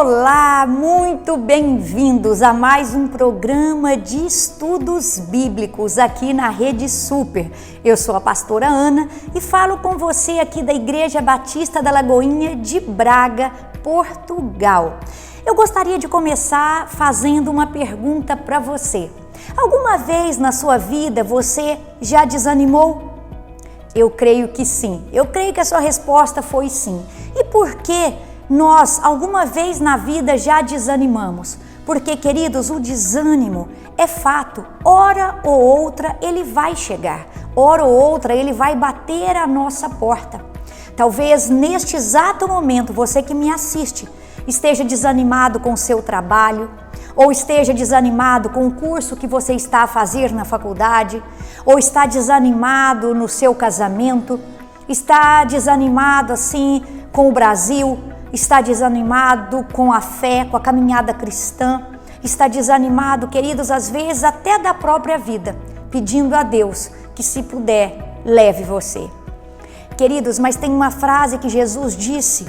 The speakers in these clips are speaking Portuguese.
Olá, muito bem-vindos a mais um programa de estudos bíblicos aqui na Rede Super. Eu sou a pastora Ana e falo com você aqui da Igreja Batista da Lagoinha de Braga, Portugal. Eu gostaria de começar fazendo uma pergunta para você. Alguma vez na sua vida você já desanimou? Eu creio que sim. Eu creio que a sua resposta foi sim. E por que nós, alguma vez na vida, já desanimamos? Porque, queridos, o desânimo é fato. Hora ou outra ele vai chegar. Hora ou outra ele vai bater a nossa porta. Talvez neste exato momento, você que me assiste, esteja desanimado com o seu trabalho, ou esteja desanimado com o curso que você está a fazer na faculdade, ou está desanimado no seu casamento, está desanimado assim com o Brasil, está desanimado com a fé, com a caminhada cristã, está desanimado, queridos, às vezes até da própria vida, pedindo a Deus que, se puder, leve você. Queridos, mas tem uma frase que Jesus disse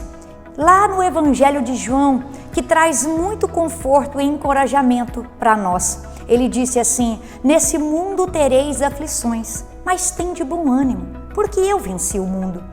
lá no Evangelho de João, que traz muito conforto e encorajamento para nós. Ele disse assim: nesse mundo tereis aflições, mas tende bom ânimo, porque eu venci o mundo.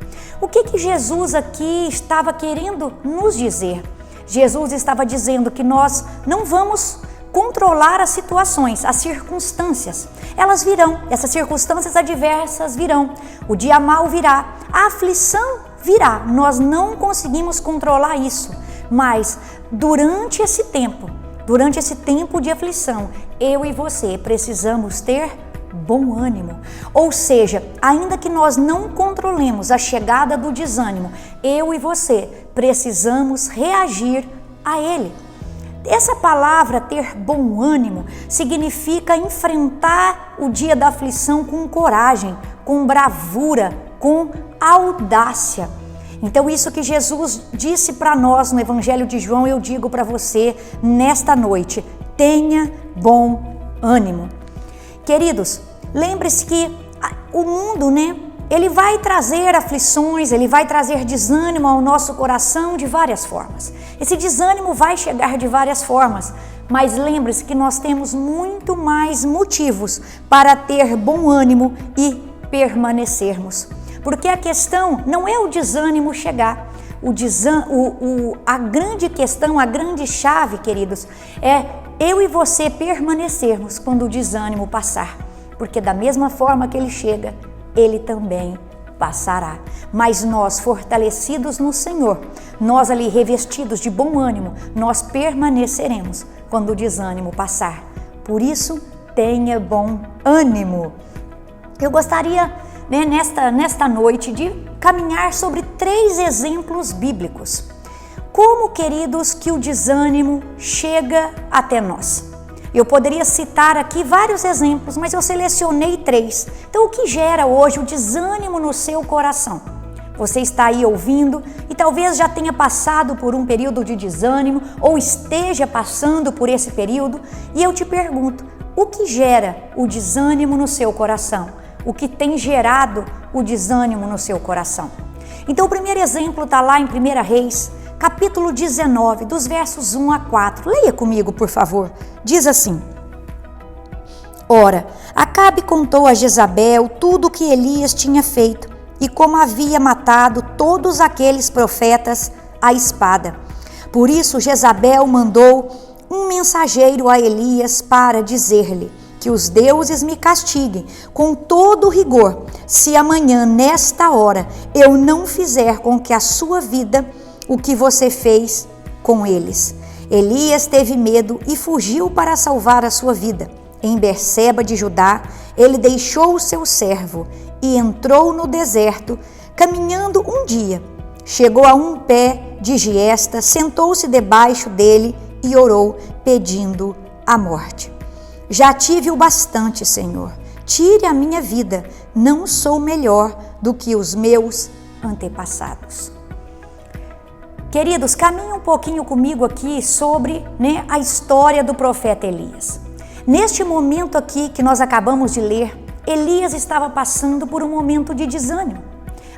O que Jesus aqui estava querendo nos dizer? Jesus estava dizendo que nós não vamos controlar as situações, as circunstâncias. Elas virão, essas circunstâncias adversas virão. O dia mau virá, a aflição virá. Nós não conseguimos controlar isso, mas durante esse tempo de aflição, eu e você precisamos ter bom ânimo. Ou seja, ainda que nós não controlemos a chegada do desânimo, eu e você precisamos reagir a ele. Essa palavra, ter bom ânimo, significa enfrentar o dia da aflição com coragem, com bravura, com audácia. Então, isso que Jesus disse para nós no Evangelho de João, eu digo para você nesta noite: tenha bom ânimo. Queridos, lembre-se que o mundo, ele vai trazer aflições, ele vai trazer desânimo ao nosso coração de várias formas. Esse desânimo vai chegar de várias formas, mas lembre-se que nós temos muito mais motivos para ter bom ânimo e permanecermos. Porque a questão não é o desânimo chegar. A grande questão, a grande chave, queridos, é eu e você permanecermos quando o desânimo passar. Porque da mesma forma que ele chega, ele também passará. Mas nós, fortalecidos no Senhor, nós ali revestidos de bom ânimo, nós permaneceremos quando o desânimo passar. Por isso, tenha bom ânimo. Eu gostaria, nesta noite, de caminhar sobre 3 exemplos bíblicos. Como, queridos, que o desânimo chega até nós? Eu poderia citar aqui vários exemplos, mas eu selecionei 3. Então, o que gera hoje o desânimo no seu coração? Você está aí ouvindo e talvez já tenha passado por um período de desânimo ou esteja passando por esse período, e eu te pergunto, o que gera o desânimo no seu coração? O que tem gerado o desânimo no seu coração? Então, o primeiro exemplo está lá em 1 Reis, capítulo 19, dos versos 1 a 4. Leia comigo, por favor. Diz assim: Ora, Acabe contou a Jezabel tudo o que Elias tinha feito e como havia matado todos aqueles profetas à espada. Por isso, Jezabel mandou um mensageiro a Elias para dizer-lhe: que os deuses me castiguem com todo rigor, se amanhã, nesta hora, eu não fizer com que a sua vida o que você fez com eles. Elias teve medo e fugiu para salvar a sua vida. Em Berseba de Judá, ele deixou o seu servo e entrou no deserto, caminhando um dia. Chegou a um pé de giesta, sentou-se debaixo dele e orou, pedindo a morte. Já tive o bastante, Senhor. Tire a minha vida. Não sou melhor do que os meus antepassados. Queridos, caminhe um pouquinho comigo aqui sobre a história do profeta Elias. Neste momento aqui que nós acabamos de ler, Elias estava passando por um momento de desânimo.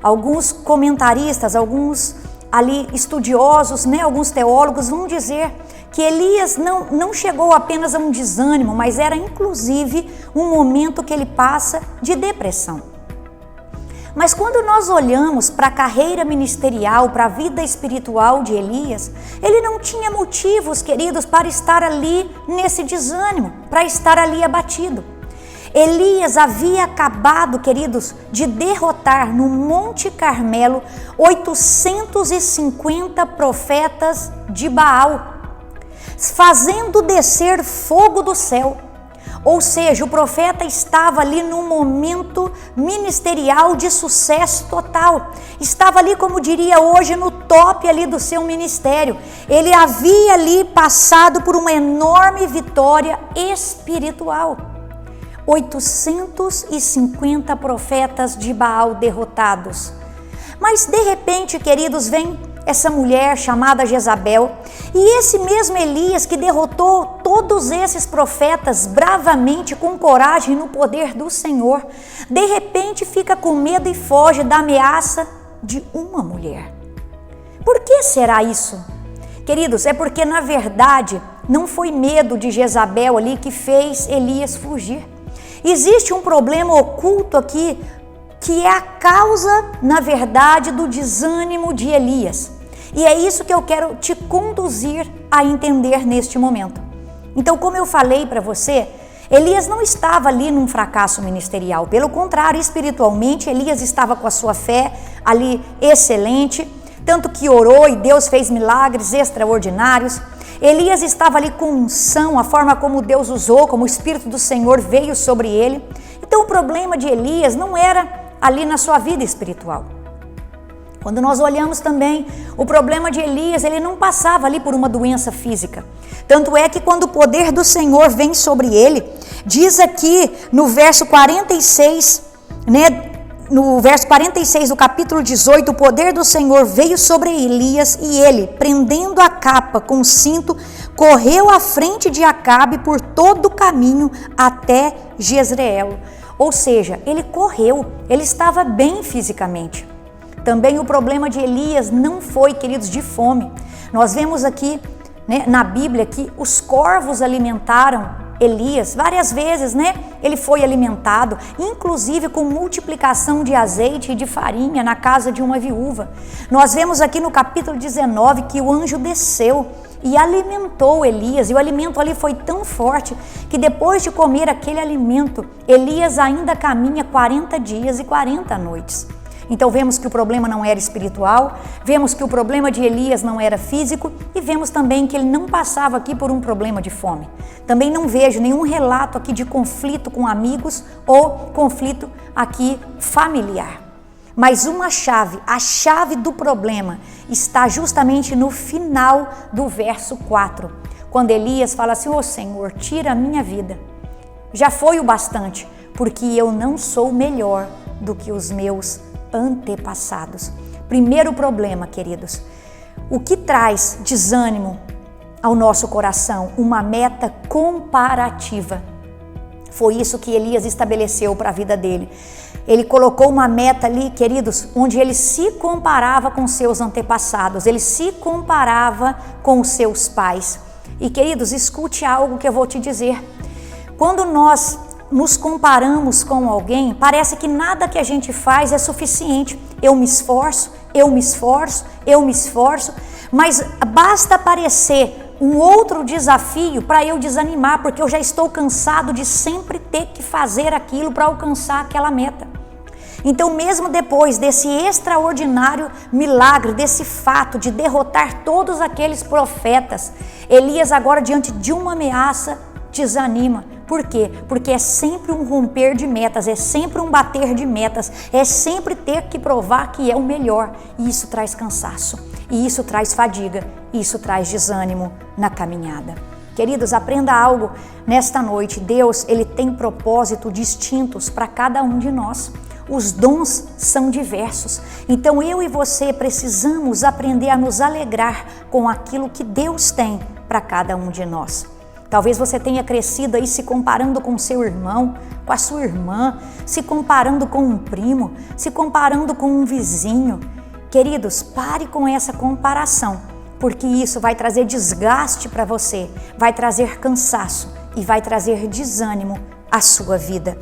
Alguns comentaristas, alguns ali estudiosos, né, alguns teólogos vão dizer que Elias não chegou apenas a um desânimo, mas era inclusive um momento que ele passa de depressão. Mas quando nós olhamos para a carreira ministerial, para a vida espiritual de Elias, ele não tinha motivos, queridos, para estar ali nesse desânimo, para estar ali abatido. Elias havia acabado, queridos, de derrotar no Monte Carmelo 850 profetas de Baal, fazendo descer fogo do céu. Ou seja, o profeta estava ali num momento ministerial de sucesso total. Estava ali, como diria hoje, no top ali do seu ministério. Ele havia ali passado por uma enorme vitória espiritual. 850 profetas de Baal derrotados. Mas de repente, queridos, vem essa mulher chamada Jezabel, e esse mesmo Elias que derrotou todos esses profetas bravamente, com coragem no poder do Senhor, de repente fica com medo e foge da ameaça de uma mulher. Por que será isso? Queridos, é porque na verdade não foi medo de Jezabel ali que fez Elias fugir. Existe um problema oculto aqui, que é a causa, na verdade, do desânimo de Elias. E é isso que eu quero te conduzir a entender neste momento. Então, como eu falei para você, Elias não estava ali num fracasso ministerial. Pelo contrário, espiritualmente, Elias estava com a sua fé ali excelente, tanto que orou e Deus fez milagres extraordinários. Elias estava ali com unção, a forma como Deus usou, como o Espírito do Senhor veio sobre ele. Então, o problema de Elias não era ali na sua vida espiritual. Quando nós olhamos também, o problema de Elias, ele não passava ali por uma doença física. Tanto é que quando o poder do Senhor vem sobre ele, diz aqui no verso 46, no verso 46 do capítulo 18, o poder do Senhor veio sobre Elias e ele, prendendo a capa com o cinto, correu à frente de Acabe por todo o caminho até Jezreel. Ou seja, ele correu, ele estava bem fisicamente. Também o problema de Elias não foi, queridos, de fome. Nós vemos aqui, na Bíblia que os corvos alimentaram Elias várias vezes, Ele foi alimentado, inclusive com multiplicação de azeite e de farinha na casa de uma viúva. Nós vemos aqui no capítulo 19 que o anjo desceu e alimentou Elias, e o alimento ali foi tão forte que depois de comer aquele alimento, Elias ainda caminha 40 dias e 40 noites. Então vemos que o problema não era espiritual, vemos que o problema de Elias não era físico e vemos também que ele não passava aqui por um problema de fome. Também não vejo nenhum relato aqui de conflito com amigos ou conflito aqui familiar. Mas uma chave, a chave do problema está justamente no final do verso 4, quando Elias fala assim: "Ô Senhor, tira a minha vida. Já foi o bastante, porque eu não sou melhor do que os meus antepassados." Primeiro problema, queridos, o que traz desânimo ao nosso coração? Uma meta comparativa. Foi isso que Elias estabeleceu para a vida dele. Ele colocou uma meta ali, queridos, onde ele se comparava com seus antepassados, ele se comparava com os seus pais. E, queridos, escute algo que eu vou te dizer. Quando nós nos comparamos com alguém, parece que nada que a gente faz é suficiente. Eu me esforço, mas basta aparecer um outro desafio para eu desanimar, porque eu já estou cansado de sempre ter que fazer aquilo para alcançar aquela meta. Então, mesmo depois desse extraordinário milagre, desse fato de derrotar todos aqueles profetas, Elias agora, diante de uma ameaça, desanima. Por quê? Porque é sempre um romper de metas, é sempre um bater de metas, é sempre ter que provar que é o melhor. E isso traz cansaço, e isso traz fadiga, e isso traz desânimo na caminhada. Queridos, aprenda algo nesta noite. Deus, Ele tem propósitos distintos para cada um de nós. Os dons são diversos. Então eu e você precisamos aprender a nos alegrar com aquilo que Deus tem para cada um de nós. Talvez você tenha crescido aí se comparando com seu irmão, com a sua irmã, se comparando com um primo, se comparando com um vizinho. Queridos, pare com essa comparação, porque isso vai trazer desgaste para você, vai trazer cansaço e vai trazer desânimo à sua vida.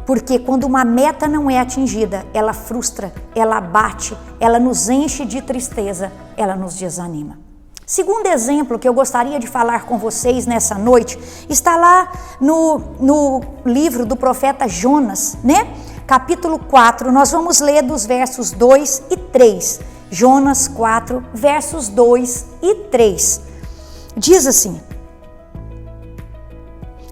Porque quando uma meta não é atingida, ela frustra, ela abate, ela nos enche de tristeza, ela nos desanima. Segundo exemplo que eu gostaria de falar com vocês nessa noite, está lá no livro do profeta Jonas, né? Capítulo 4, nós vamos ler dos versos 2 e 3. Jonas 4, versos 2 e 3. Diz assim: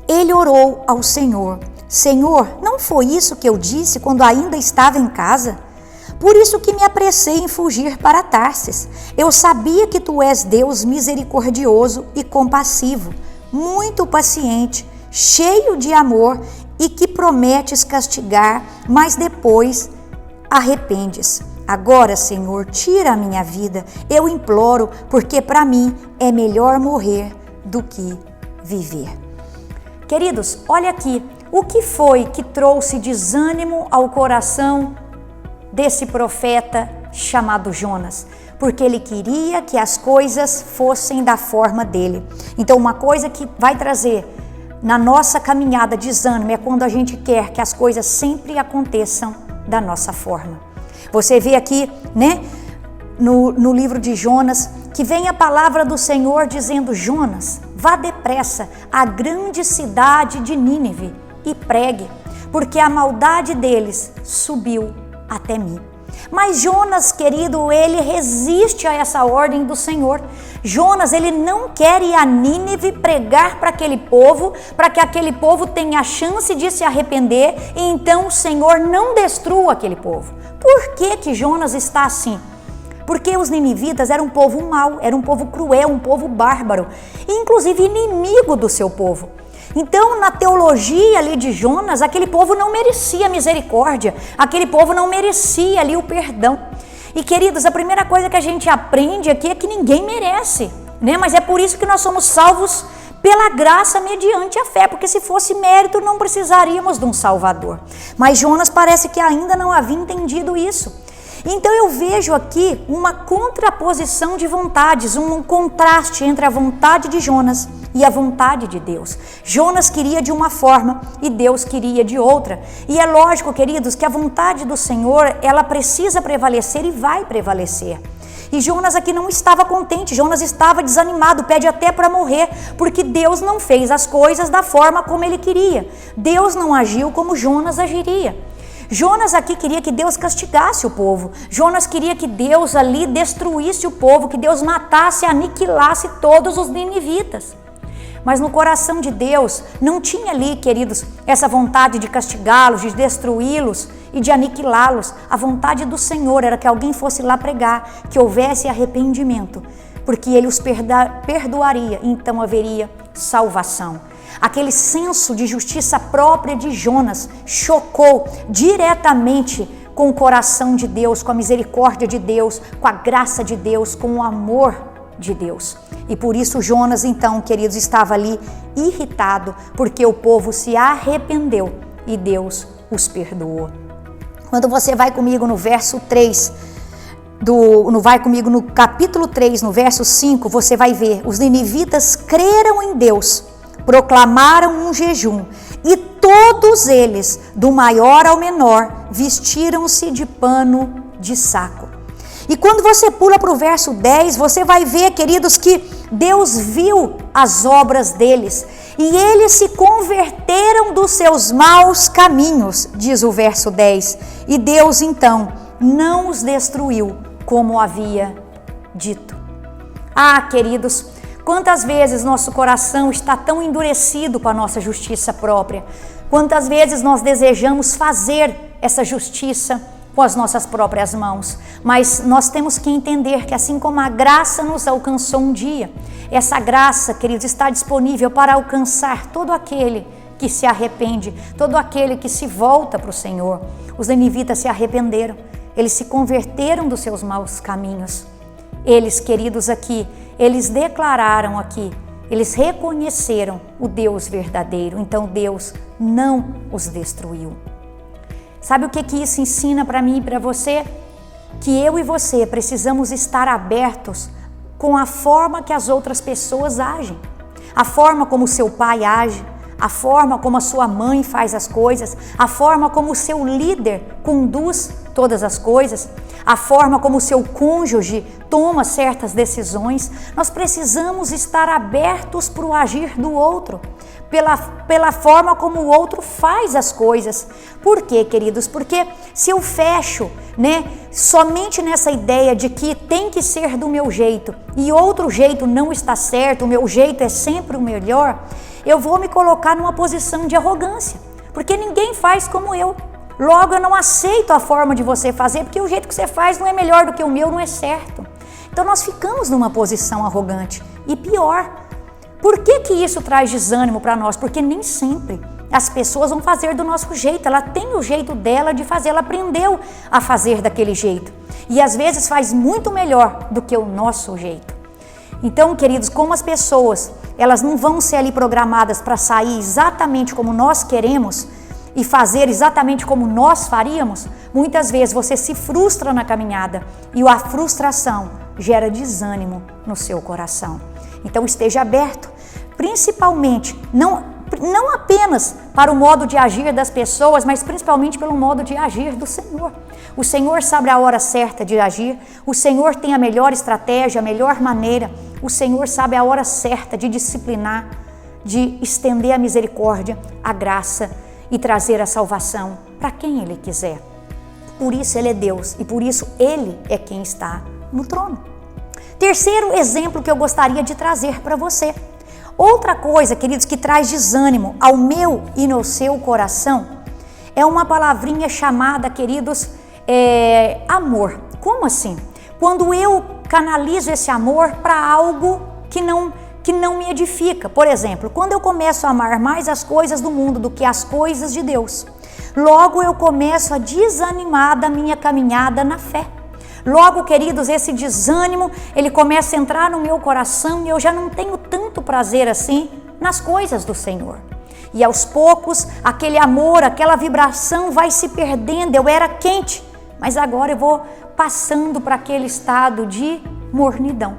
Ele orou ao Senhor: Senhor, não foi isso que eu disse quando ainda estava em casa? Por isso que me apressei em fugir para Tarsis. Eu sabia que tu és Deus misericordioso e compassivo, muito paciente, cheio de amor e que prometes castigar, mas depois arrependes. Agora, Senhor, tira a minha vida, eu imploro, porque para mim é melhor morrer do que viver. Queridos, olha aqui, o que foi que trouxe desânimo ao coração desse profeta chamado Jonas? Porque ele queria que as coisas fossem da forma dele. Então, uma coisa que vai trazer na nossa caminhada desânimo é quando a gente quer que as coisas sempre aconteçam da nossa forma. Você vê aqui, né, no livro de Jonas, que vem a palavra do Senhor dizendo: Jonas, vá depressa à grande cidade de Nínive e pregue, porque a maldade deles subiu até mim. Mas Jonas, querido, ele resiste a essa ordem do Senhor. Jonas, ele não quer ir a Nínive pregar para aquele povo, para que aquele povo tenha a chance de se arrepender e então o Senhor não destrua aquele povo. Por que Jonas está assim? Porque os ninivitas eram um povo mau, era um povo cruel, um povo bárbaro, e inclusive inimigo do seu povo. Então, na teologia ali de Jonas, aquele povo não merecia misericórdia, aquele povo não merecia ali o perdão. E queridos, a primeira coisa que a gente aprende aqui é que ninguém merece, né? Mas é por isso que nós somos salvos pela graça mediante a fé, porque se fosse mérito não precisaríamos de um Salvador. Mas Jonas parece que ainda não havia entendido isso. Então eu vejo aqui uma contraposição de vontades, um contraste entre a vontade de Jonas e a vontade de Deus. Jonas queria de uma forma e Deus queria de outra. E é lógico, queridos, que a vontade do Senhor, ela precisa prevalecer e vai prevalecer. E Jonas aqui não estava contente, Jonas estava desanimado, pede até para morrer, porque Deus não fez as coisas da forma como ele queria. Deus não agiu como Jonas agiria. Jonas aqui queria que Deus castigasse o povo. Jonas queria que Deus ali destruísse o povo, que Deus matasse, aniquilasse todos os ninivitas. Mas no coração de Deus não tinha ali, queridos, essa vontade de castigá-los, de destruí-los e de aniquilá-los. A vontade do Senhor era que alguém fosse lá pregar, que houvesse arrependimento, porque Ele os perdoaria, então haveria salvação. Aquele senso de justiça própria de Jonas chocou diretamente com o coração de Deus, com a misericórdia de Deus, com a graça de Deus, com o amor de Deus. E por isso Jonas, então, queridos, estava ali irritado, porque o povo se arrependeu e Deus os perdoou. Quando você vai comigo no verso 3, vai comigo no capítulo 3, no verso 5, você vai ver, os ninivitas creram em Deus, proclamaram um jejum, e todos eles, do maior ao menor, vestiram-se de pano de saco. E quando você pula para o verso 10, você vai ver, queridos, que Deus viu as obras deles, e eles se converteram dos seus maus caminhos, diz o verso 10. E Deus, então, não os destruiu, como havia dito. Ah, queridos, quantas vezes nosso coração está tão endurecido com a nossa justiça própria? Quantas vezes nós desejamos fazer essa justiça com as nossas próprias mãos? Mas nós temos que entender que assim como a graça nos alcançou um dia, essa graça, queridos, está disponível para alcançar todo aquele que se arrepende, todo aquele que se volta para o Senhor. Os ninivitas se arrependeram, eles se converteram dos seus maus caminhos. Eles, queridos, aqui, eles declararam aqui, eles reconheceram o Deus verdadeiro, então Deus não os destruiu. Sabe o que isso ensina para mim e para você? que eu e você precisamos estar abertos com a forma que as outras pessoas agem, a forma como o seu pai age, a forma como a sua mãe faz as coisas, a forma como o seu líder conduz todas as coisas, a forma como o seu cônjuge toma certas decisões. Nós precisamos estar abertos para o agir do outro, pela forma como o outro faz as coisas. Por quê, queridos? Porque se eu fecho, somente nessa ideia de que tem que ser do meu jeito e outro jeito não está certo, o meu jeito é sempre o melhor, eu vou me colocar numa posição de arrogância, porque ninguém faz como eu. Logo, eu não aceito a forma de você fazer, porque o jeito que você faz não é melhor do que o meu, não é certo. Então nós ficamos numa posição arrogante. E pior, por que isso traz desânimo para nós? Porque nem sempre as pessoas vão fazer do nosso jeito. Ela tem o jeito dela de fazer, ela aprendeu a fazer daquele jeito. E às vezes faz muito melhor do que o nosso jeito. Então, queridos, como as pessoas, elas não vão ser ali programadas para sair exatamente como nós queremos e fazer exatamente como nós faríamos, muitas vezes você se frustra na caminhada e a frustração gera desânimo no seu coração. Então esteja aberto, principalmente, não apenas para o modo de agir das pessoas, mas principalmente pelo modo de agir do Senhor. O Senhor sabe a hora certa de agir, o Senhor tem a melhor estratégia, a melhor maneira, o Senhor sabe a hora certa de disciplinar, de estender a misericórdia, a graça e trazer a salvação para quem Ele quiser. Por isso Ele é Deus e por isso Ele é quem está no trono. Terceiro exemplo que eu gostaria de trazer para você. Outra coisa, queridos, que traz desânimo ao meu e no seu coração é uma palavrinha chamada, queridos, amor. Como assim? Quando eu canalizo esse amor para algo que não me edifica. Por exemplo, quando eu começo a amar mais as coisas do mundo do que as coisas de Deus, logo eu começo a desanimar da minha caminhada na fé. Logo, queridos, esse desânimo, ele começa a entrar no meu coração e eu já não tenho tanto prazer assim nas coisas do Senhor. E aos poucos, aquele amor, aquela vibração vai se perdendo. Eu era quente, mas agora eu vou passando para aquele estado de mornidão.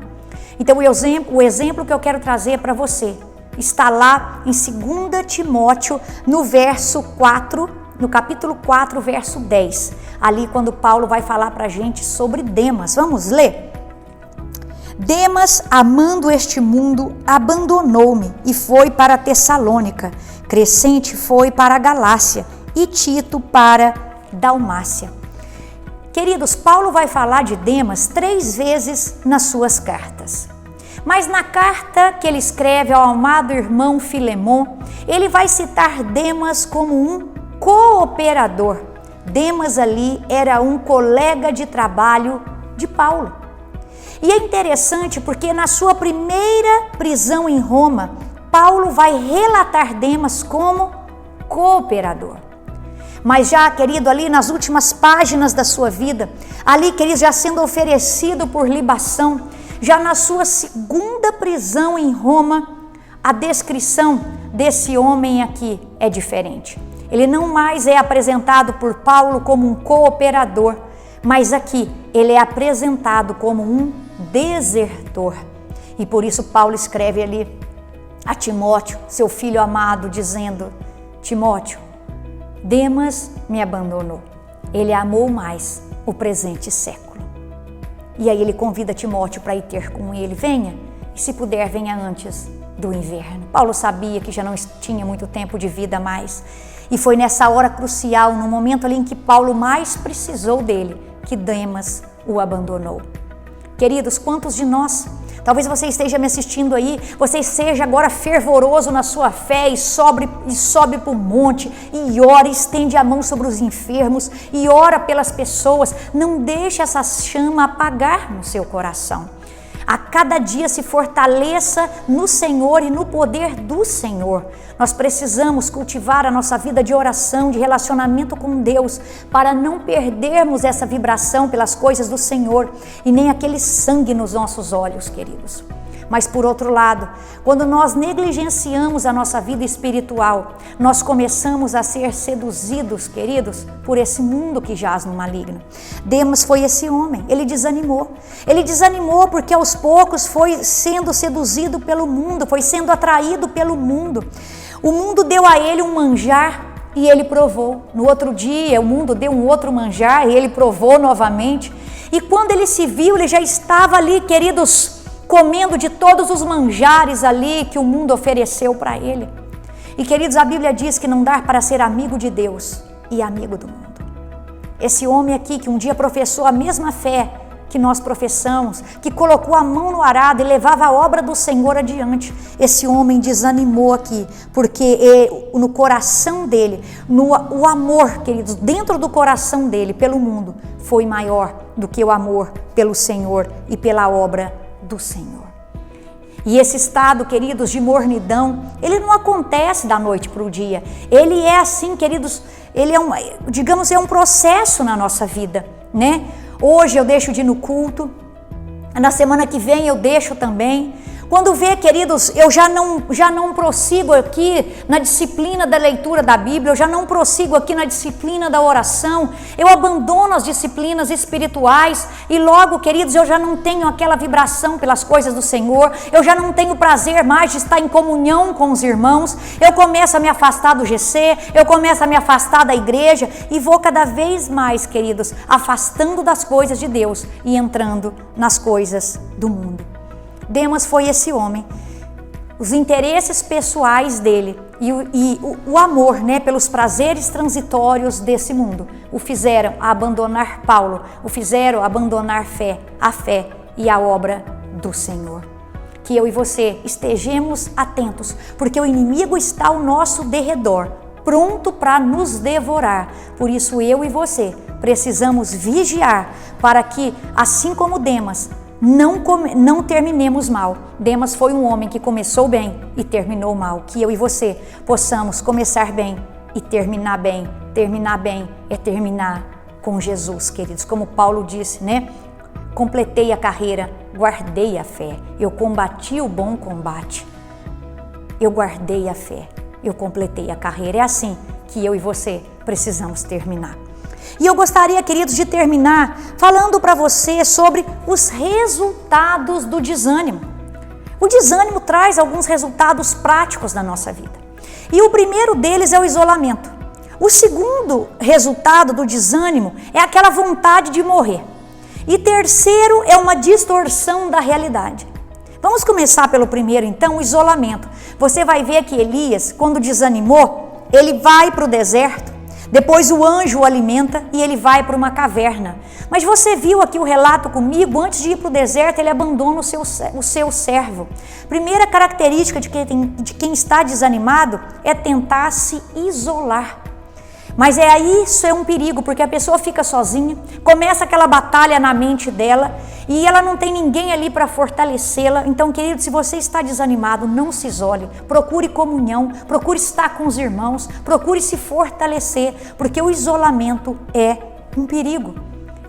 Então, o exemplo que eu quero trazer para você está lá em 2 Timóteo, no verso 4, no capítulo 4, verso 10. Ali quando Paulo vai falar para a gente sobre Demas. Vamos ler? Demas, amando este mundo, abandonou-me e foi para Tessalônica. Crescente foi para a Galácia e Tito para Dalmácia. Queridos, Paulo vai falar de Demas 3 vezes nas suas cartas. Mas na carta que ele escreve ao amado irmão Filemon, ele vai citar Demas como um cooperador. Demas ali era um colega de trabalho de Paulo. E é interessante porque na sua primeira prisão em Roma, Paulo vai relatar Demas como cooperador. Mas já, querido, ali nas últimas páginas da sua vida, ali, querido, já sendo oferecido por libação, já na sua segunda prisão em Roma, a descrição desse homem aqui é diferente. Ele não mais é apresentado por Paulo como um cooperador, mas aqui ele é apresentado como um desertor. E por isso Paulo escreve ali a Timóteo, seu filho amado, dizendo: Timóteo, Demas me abandonou. Ele amou mais o presente século. E aí ele convida Timóteo para ir ter com ele. Venha, e se puder, venha antes do inverno. Paulo sabia que já não tinha muito tempo de vida mais. E foi nessa hora crucial, no momento ali em que Paulo mais precisou dele, que Demas o abandonou. Queridos, quantos de nós, talvez você esteja me assistindo aí, você seja agora fervoroso na sua fé e sobe para o monte e ora, estende a mão sobre os enfermos e ora pelas pessoas. Não deixe essa chama apagar no seu coração. A cada dia se fortaleça no Senhor e no poder do Senhor. Nós precisamos cultivar a nossa vida de oração, de relacionamento com Deus, para não perdermos essa vibração pelas coisas do Senhor e nem aquele sangue nos nossos olhos, queridos. Mas por outro lado, quando nós negligenciamos a nossa vida espiritual, nós começamos a ser seduzidos, queridos, por esse mundo que jaz no maligno. Demas foi esse homem, ele desanimou. Ele desanimou porque aos poucos foi sendo seduzido pelo mundo, foi sendo atraído pelo mundo. O mundo deu a ele um manjar e ele provou. No outro dia, o mundo deu um outro manjar e ele provou novamente. E quando ele se viu, ele já estava ali, queridos, comendo de todos os manjares ali que o mundo ofereceu para ele. E queridos, a Bíblia diz que não dá para ser amigo de Deus e amigo do mundo. Esse homem aqui que um dia professou a mesma fé que nós professamos, que colocou a mão no arado e levava a obra do Senhor adiante, esse homem desanimou aqui, porque no coração dele, o amor, queridos, dentro do coração dele pelo mundo, foi maior do que o amor pelo Senhor e pela obra do Senhor. E esse estado, queridos, de mornidão, ele não acontece da noite para o dia. Ele é assim, queridos, ele é um processo na nossa vida, né? Hoje eu deixo de ir no culto, na semana que vem eu deixo também. Quando vê, queridos, eu já não prossigo aqui na disciplina da leitura da Bíblia, eu já não prossigo aqui na disciplina da oração, eu abandono as disciplinas espirituais e logo, queridos, eu já não tenho aquela vibração pelas coisas do Senhor, eu já não tenho prazer mais de estar em comunhão com os irmãos, eu começo a me afastar do GC, eu começo a me afastar da igreja e vou cada vez mais, queridos, afastando das coisas de Deus e entrando nas coisas do mundo. Demas foi esse homem, os interesses pessoais dele e o amor, né, pelos prazeres transitórios desse mundo o fizeram abandonar Paulo, o fizeram abandonar a fé e a obra do Senhor. Que eu e você estejamos atentos, porque o inimigo está ao nosso derredor, pronto para nos devorar. Por isso eu e você precisamos vigiar para que, assim como Demas, não terminemos mal. Demas foi um homem que começou bem e terminou mal. Que eu e você possamos começar bem e terminar bem. Terminar bem é terminar com Jesus, queridos. Como Paulo disse, né? Completei a carreira, guardei a fé. Eu combati o bom combate. Eu guardei a fé. Eu completei a carreira. É assim que eu e você precisamos terminar. E eu gostaria, queridos, de terminar falando para você sobre os resultados do desânimo. O desânimo traz alguns resultados práticos na nossa vida. E o primeiro deles é o isolamento. O segundo resultado do desânimo é aquela vontade de morrer. E terceiro é uma distorção da realidade. Vamos começar pelo primeiro, então, o isolamento. Você vai ver que Elias, quando desanimou, ele vai para o deserto. Depois o anjo o alimenta e ele vai para uma caverna. Mas você viu aqui o relato comigo, antes de ir para o deserto, ele abandona o seu servo. Primeira característica de quem está desanimado é tentar se isolar. Mas isso é um perigo, porque a pessoa fica sozinha, começa aquela batalha na mente dela e ela não tem ninguém ali para fortalecê-la. Então, querido, se você está desanimado, não se isole, procure comunhão, procure estar com os irmãos, procure se fortalecer, porque o isolamento é um perigo.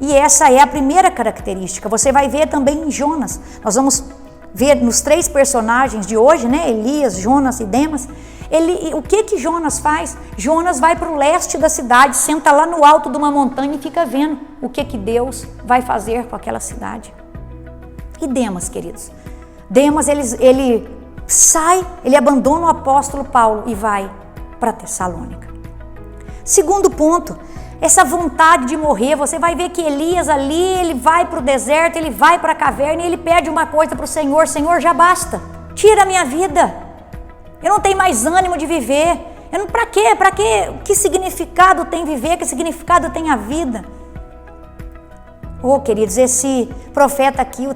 E essa é a primeira característica. Você vai ver também em Jonas. Nós vamos ver nos 3 personagens de hoje, né? Elias, Jonas e Demas. O que Jonas faz? Jonas vai para o leste da cidade, senta lá no alto de uma montanha e fica vendo o que Deus vai fazer com aquela cidade. E Demas, queridos? Demas, ele sai, ele abandona o apóstolo Paulo e vai para Tessalônica. Segundo ponto, essa vontade de morrer. Você vai ver que Elias ali, ele vai para o deserto, ele vai para a caverna e ele pede uma coisa para o Senhor: Senhor, já basta, tira a minha vida. Eu não tenho mais ânimo de viver. Para quê? Para quê? Que significado tem viver? Que significado tem a vida? Oh, queridos, esse profeta aqui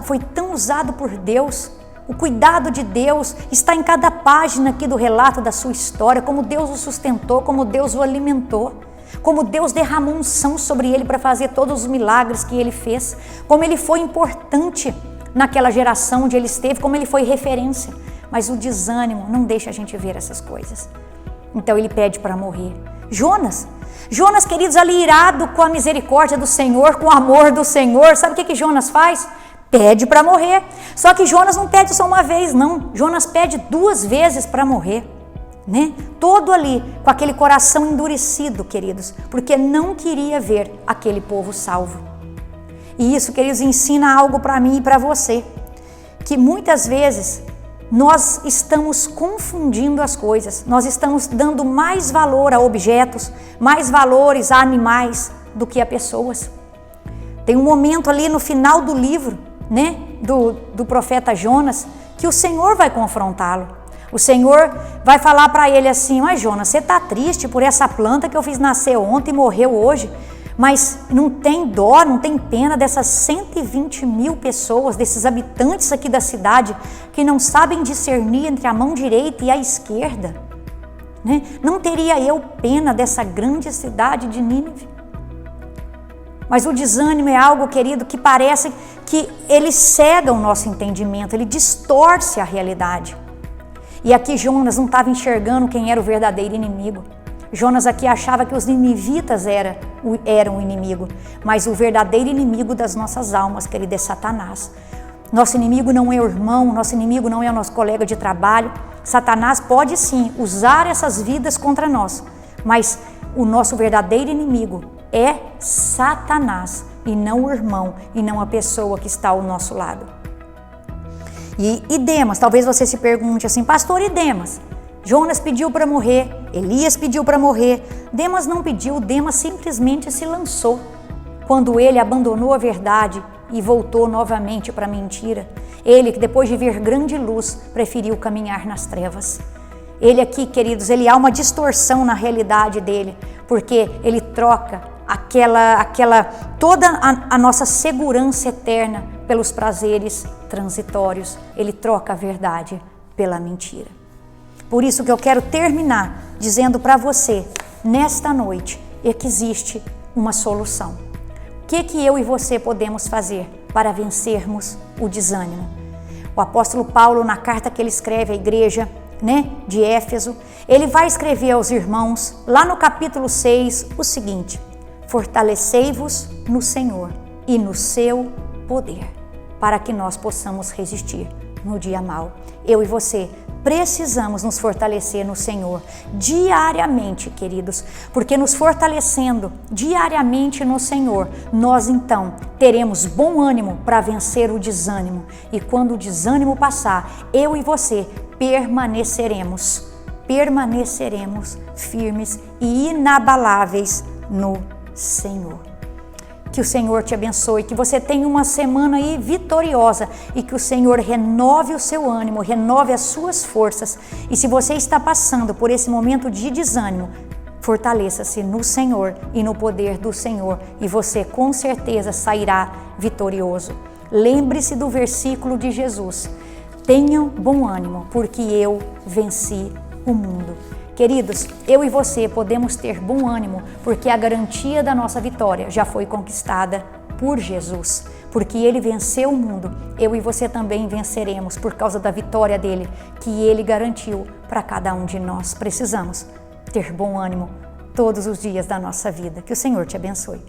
foi tão usado por Deus. O cuidado de Deus está em cada página aqui do relato da sua história. Como Deus o sustentou, como Deus o alimentou. Como Deus derramou unção sobre ele para fazer todos os milagres que ele fez. Como ele foi importante naquela geração onde ele esteve. Como ele foi referência. Mas o desânimo não deixa a gente ver essas coisas. Então ele pede para morrer. Jonas, queridos, ali irado com a misericórdia do Senhor, com o amor do Senhor, sabe o que Jonas faz? Pede para morrer. Só que Jonas não pede só uma vez, não. Jonas pede 2 vezes para morrer, né? Todo ali com aquele coração endurecido, queridos, porque não queria ver aquele povo salvo. E isso, queridos, ensina algo para mim e para você, que muitas vezes nós estamos confundindo as coisas, nós estamos dando mais valor a objetos, mais valores a animais do que a pessoas. Tem um momento ali no final do livro, né, do profeta Jonas, que o Senhor vai confrontá-lo. O Senhor vai falar para ele assim: mas Jonas, você está triste por essa planta que eu fiz nascer ontem e morreu hoje, mas não tem dó, não tem pena dessas 120 mil pessoas, desses habitantes aqui da cidade, que não sabem discernir entre a mão direita e a esquerda, né? Não teria eu pena dessa grande cidade de Nínive? Mas o desânimo é algo, querido, que parece que ele cega o nosso entendimento, ele distorce a realidade. E aqui Jonas não estava enxergando quem era o verdadeiro inimigo. Jonas aqui achava que os ninivitas eram o inimigo, mas o verdadeiro inimigo das nossas almas, querido, é Satanás. Nosso inimigo não é o irmão, nosso inimigo não é o nosso colega de trabalho. Satanás pode sim usar essas vidas contra nós, mas o nosso verdadeiro inimigo é Satanás e não o irmão e não a pessoa que está ao nosso lado. E Demas, talvez você se pergunte assim: pastor, e Demas? Jonas pediu para morrer, Elias pediu para morrer, Demas não pediu, Demas simplesmente se lançou quando ele abandonou a verdade e voltou novamente para a mentira. Ele, que depois de ver grande luz, preferiu caminhar nas trevas. Ele aqui, queridos, há uma distorção na realidade dele, porque ele troca toda a nossa segurança eterna pelos prazeres transitórios. Ele troca a verdade pela mentira. Por isso que eu quero terminar dizendo para você, nesta noite, é que existe uma solução. O que eu e você podemos fazer para vencermos o desânimo? O apóstolo Paulo, na carta que ele escreve à igreja, de Éfeso, ele vai escrever aos irmãos, lá no capítulo 6, o seguinte: fortalecei-vos no Senhor e no seu poder, para que nós possamos resistir no dia mau. Eu e você precisamos nos fortalecer no Senhor diariamente, queridos, porque nos fortalecendo diariamente no Senhor, nós então teremos bom ânimo para vencer o desânimo. E quando o desânimo passar, eu e você permaneceremos firmes e inabaláveis no Senhor. Que o Senhor te abençoe, que você tenha uma semana aí vitoriosa e que o Senhor renove o seu ânimo, renove as suas forças. E se você está passando por esse momento de desânimo, fortaleça-se no Senhor e no poder do Senhor e você com certeza sairá vitorioso. Lembre-se do versículo de Jesus: tenham bom ânimo, porque eu venci o mundo. Queridos, eu e você podemos ter bom ânimo, porque a garantia da nossa vitória já foi conquistada por Jesus. Porque Ele venceu o mundo, eu e você também venceremos por causa da vitória dEle, que Ele garantiu para cada um de nós. Precisamos ter bom ânimo todos os dias da nossa vida. Que o Senhor te abençoe.